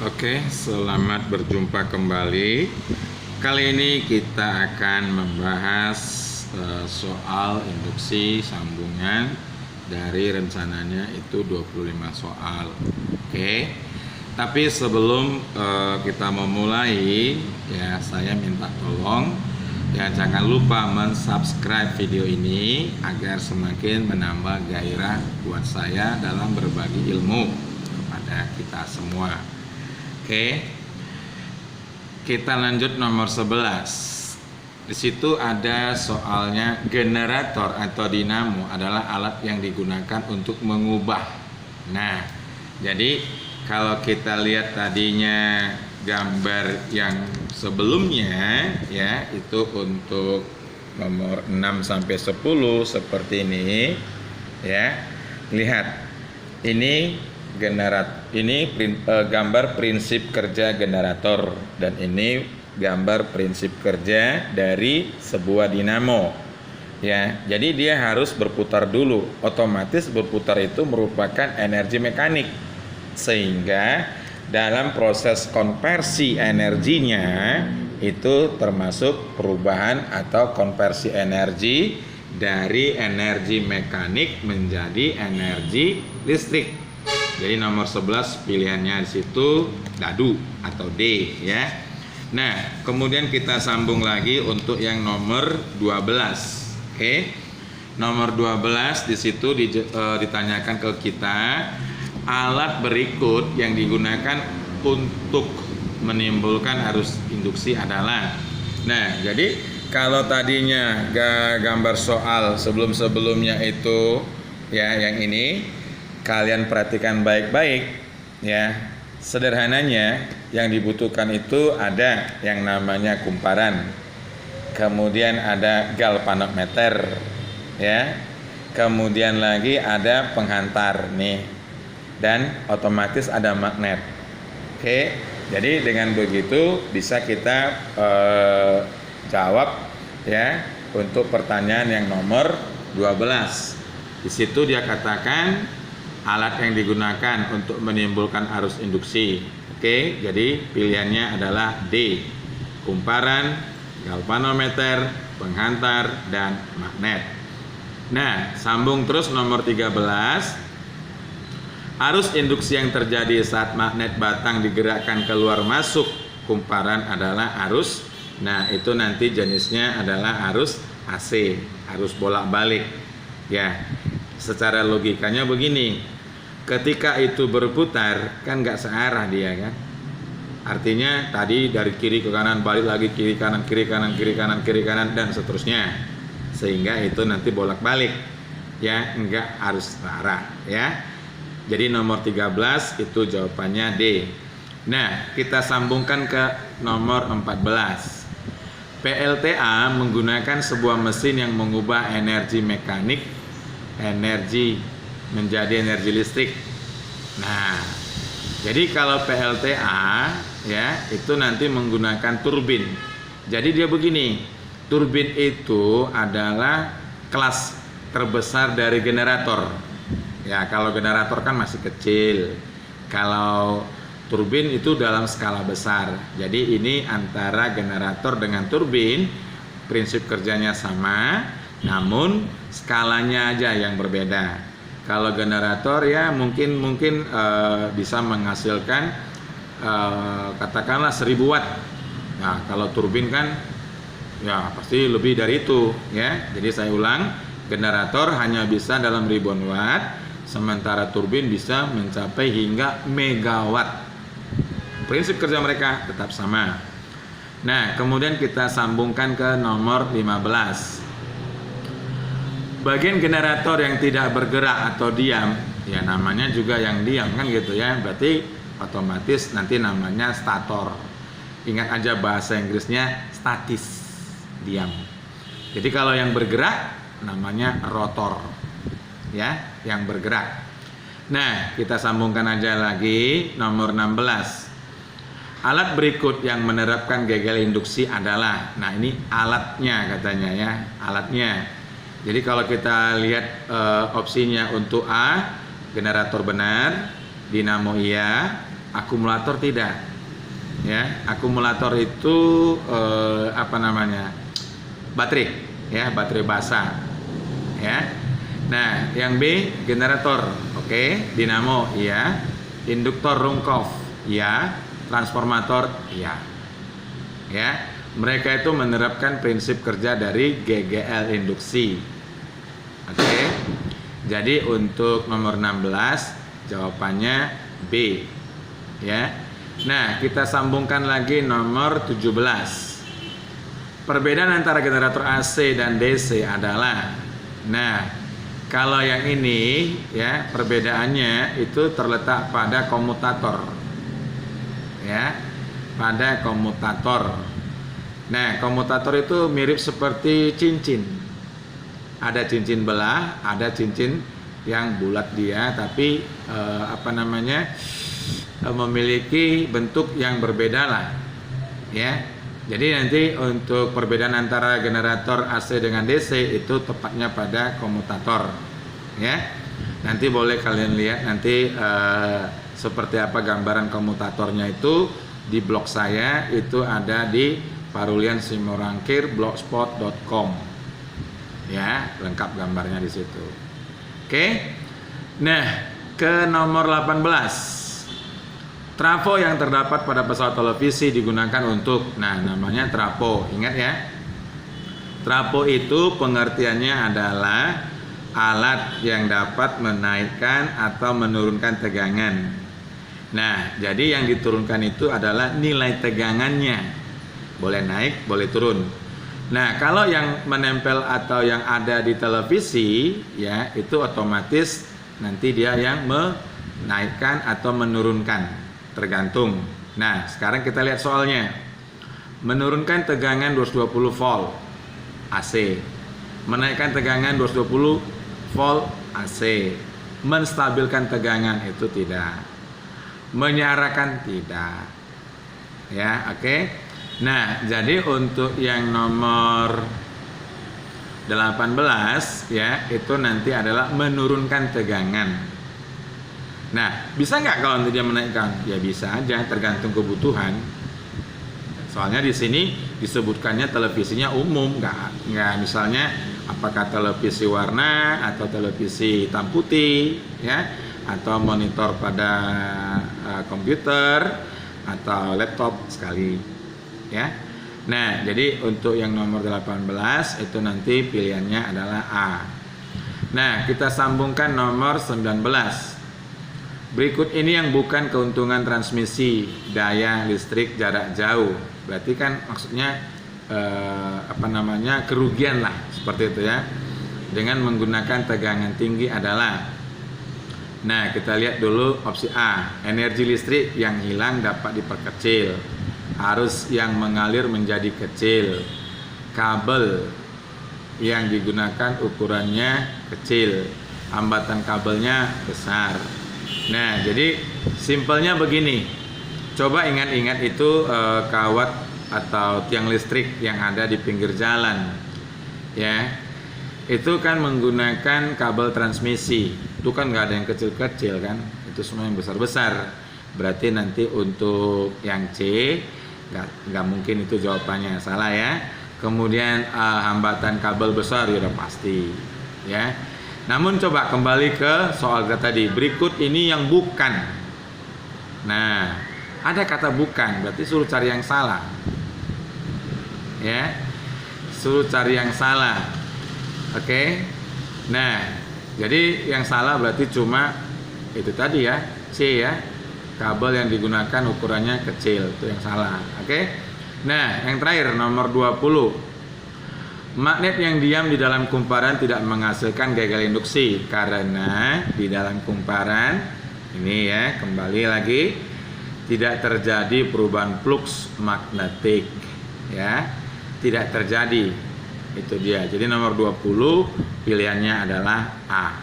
Oke, selamat berjumpa kembali. Kali ini kita akan membahas soal induksi sambungan dari rencananya itu 25 soal. Oke. Tapi sebelum kita memulai, ya saya minta tolong ya jangan lupa mensubscribe video ini agar semakin menambah gairah buat saya dalam berbagi ilmu kepada kita semua. Oke, kita lanjut nomor 11. Di situ ada soalnya generator atau dinamo adalah alat yang digunakan untuk mengubah. Nah, jadi kalau kita lihat tadinya gambar yang sebelumnya ya itu untuk nomor 6 sampai 10 seperti ini ya. Lihat. Ini gambar prinsip kerja generator dan ini gambar prinsip kerja dari sebuah dinamo ya. Jadi dia harus berputar dulu. Otomatis berputar itu merupakan energi mekanik, sehingga dalam proses konversi energinya itu termasuk perubahan atau konversi energi dari energi mekanik menjadi energi listrik. Jadi nomor 11 pilihannya di situ dadu atau D ya. Nah, kemudian kita sambung lagi untuk yang nomor 12. Oke. Nomor 12 di situ ditanyakan ke kita alat berikut yang digunakan untuk menimbulkan arus induksi adalah. Nah, jadi kalau tadinya gambar soal sebelum-sebelumnya itu ya yang ini kalian perhatikan baik-baik ya. Sederhananya yang dibutuhkan itu ada yang namanya kumparan. Kemudian ada galvanometer ya. Kemudian lagi ada penghantar nih. Dan otomatis ada magnet. Oke. Jadi dengan begitu bisa kita jawab ya untuk pertanyaan yang nomor 12. Di situ dia katakan alat yang digunakan untuk menimbulkan arus induksi. Oke, jadi pilihannya adalah D. Kumparan, galvanometer, penghantar, dan magnet. Nah, sambung terus nomor 13. Arus induksi yang terjadi saat magnet batang digerakkan keluar masuk kumparan adalah arus. Nah, itu nanti jenisnya adalah arus AC, arus bolak-balik. Ya, secara logikanya begini. Ketika itu berputar kan nggak searah dia kan. Artinya tadi dari kiri ke kanan balik lagi kiri kanan kiri kanan kiri kanan kiri kanan dan seterusnya. Sehingga itu nanti bolak-balik. Ya, nggak harus searah ya. Jadi nomor 13 itu jawabannya D. Nah, kita sambungkan ke nomor 14. PLTA menggunakan sebuah mesin yang mengubah energi mekanik menjadi energi listrik. Nah, jadi kalau PLTA ya itu nanti menggunakan turbin. Jadi dia begini, turbin itu adalah kelas terbesar dari generator. Ya, kalau generator kan masih kecil. Kalau turbin itu dalam skala besar. Jadi ini antara generator dengan turbin prinsip kerjanya sama, namun skalanya aja yang berbeda. Kalau generator ya mungkin bisa menghasilkan katakanlah 1000 watt. Nah, kalau turbin kan ya pasti lebih dari itu ya. Jadi saya ulang, generator hanya bisa dalam ribuan watt, sementara turbin bisa mencapai hingga megawatt. Prinsip kerja mereka tetap sama. Nah, kemudian kita sambungkan ke nomor 15. Bagian generator yang tidak bergerak atau diam, ya namanya juga yang diam kan gitu ya. Berarti otomatis nanti namanya stator. Ingat aja bahasa Inggrisnya statis, diam. Jadi kalau yang bergerak namanya rotor. Ya, yang bergerak. Nah, kita sambungkan aja lagi nomor 16. Alat berikut yang menerapkan gegel induksi adalah, nah ini alatnya katanya ya, alatnya. Jadi kalau kita lihat opsinya untuk A, generator benar, dinamo iya, akumulator tidak. Ya, akumulator itu baterai, ya, baterai basah. Ya. Nah, yang B generator, oke, dinamo, iya, induktor Runkov, iya, transformator, iya. Ya, mereka itu menerapkan prinsip kerja dari GGL induksi. Oke. Jadi untuk nomor 16 jawabannya B. Ya. Nah, kita sambungkan lagi nomor 17. Perbedaan antara generator AC dan DC adalah, nah, kalau yang ini ya, perbedaannya itu terletak pada komutator. Ya, pada komutator. Nah, komutator itu mirip seperti cincin. Ada cincin belah, ada cincin yang bulat dia, tapi memiliki bentuk yang berbeda lah. Ya. Jadi nanti untuk perbedaan antara generator AC dengan DC itu tepatnya pada komutator. Ya. Nanti boleh kalian lihat nanti seperti apa gambaran komutatornya itu di blog saya, itu ada di paruliansimorangkir.blogspot.com. Ya, lengkap gambarnya di situ. Oke. Nah, ke nomor 18. Trafo yang terdapat pada pesawat televisi digunakan untuk, nah, namanya trafo. Ingat ya. Trafo itu pengertiannya adalah alat yang dapat menaikkan atau menurunkan tegangan. Nah, jadi yang diturunkan itu adalah nilai tegangannya. Boleh naik, boleh turun. Nah, kalau yang menempel atau yang ada di televisi, ya, itu otomatis nanti dia yang menaikkan atau menurunkan, tergantung. Nah, sekarang kita lihat soalnya. Menurunkan tegangan 220 volt AC, menaikkan tegangan 220 volt AC, menstabilkan tegangan itu tidak, menyiarkan tidak. Ya, oke. Nah, jadi untuk yang nomor 18 ya, itu nanti adalah menurunkan tegangan. Nah, bisa nggak kalau nanti dia menaikkan? Ya bisa aja, tergantung kebutuhan. Soalnya di sini disebutkannya televisinya umum, nggak misalnya apakah televisi warna atau televisi hitam putih, ya, atau monitor pada komputer atau laptop sekali. Ya. Nah, jadi untuk yang nomor 18 itu nanti pilihannya adalah A. Nah, kita sambungkan nomor 19. Berikut ini yang bukan keuntungan transmisi daya listrik jarak jauh. Berarti kan maksudnya kerugian lah, seperti itu ya. Dengan menggunakan tegangan tinggi adalah, nah, kita lihat dulu opsi A. Energi listrik yang hilang dapat diperkecil. Arus yang mengalir menjadi kecil. Kabel yang digunakan ukurannya kecil. Hambatan kabelnya besar. Nah, jadi simpelnya begini. Coba ingat-ingat itu kawat atau tiang listrik yang ada di pinggir jalan. Ya. Itu kan menggunakan kabel transmisi. Itu kan nggak ada yang kecil-kecil kan. Itu semua yang besar-besar. Berarti nanti untuk yang C nggak mungkin, itu jawabannya salah ya. Kemudian hambatan kabel besar ya udah pasti ya. Namun coba kembali ke soal tadi, berikut ini yang bukan. Nah, ada kata bukan, berarti suruh cari yang salah ya, suruh cari yang salah. Oke. Nah, jadi yang salah berarti cuma itu tadi ya, C ya. Kabel yang digunakan ukurannya kecil, itu yang salah. Oke. Nah, yang terakhir nomor 20. Magnet yang diam di dalam kumparan tidak menghasilkan gagal induksi karena di dalam kumparan ini ya, kembali lagi, tidak terjadi perubahan flux magnetik ya. Tidak terjadi. Itu dia. Jadi nomor 20 pilihannya adalah A.